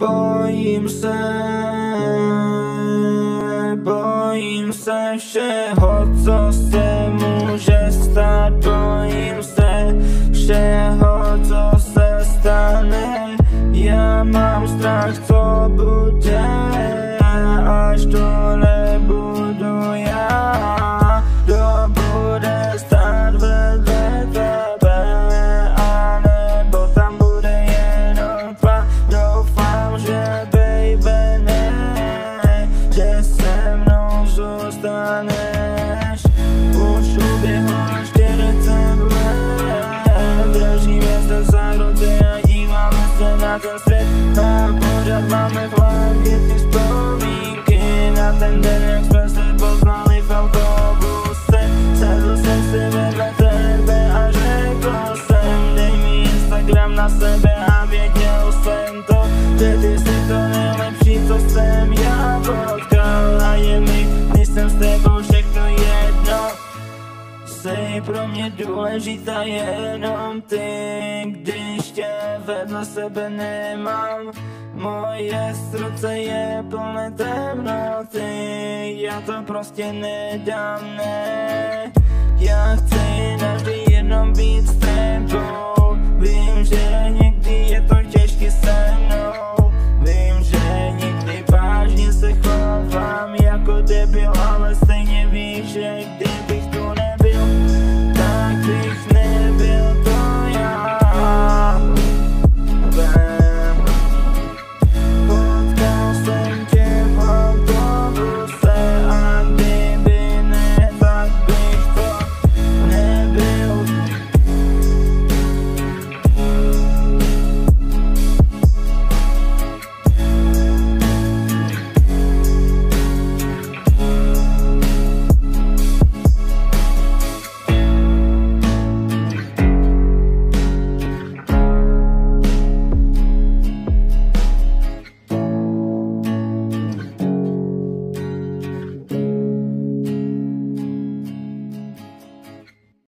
Bojím se všeho, co se může stát. Bojím se všeho, co se stane. Já mám strach, co bude, až to nebudu já. Kdo bude stát vedle tebe, anebo tam bude jenom tma. Doufám, že baby ne, že se mnou zůstaneš. Už uběhlo 40 let, držíme se za ruce a díváme se na ten svět. A pořád máme v hlavě ty vzpomínky na ten den, jak jsme se poznali v autobuse. Sedl jsem si vedle tebe a řekl jsem, dej mi Instagram na sebe, a věděl jsem to, že ty jsi to nejlepší, co jsem já potkal. A je mi, když jsem s tebou všechno jedno. Jsi pro mě důležitá jenom ty, když tě vedle sebe nemám. Moje srdce je plné temnoty, já to prostě nedám, ne. Já chci navždy jenom být s tebou, vím, že někdy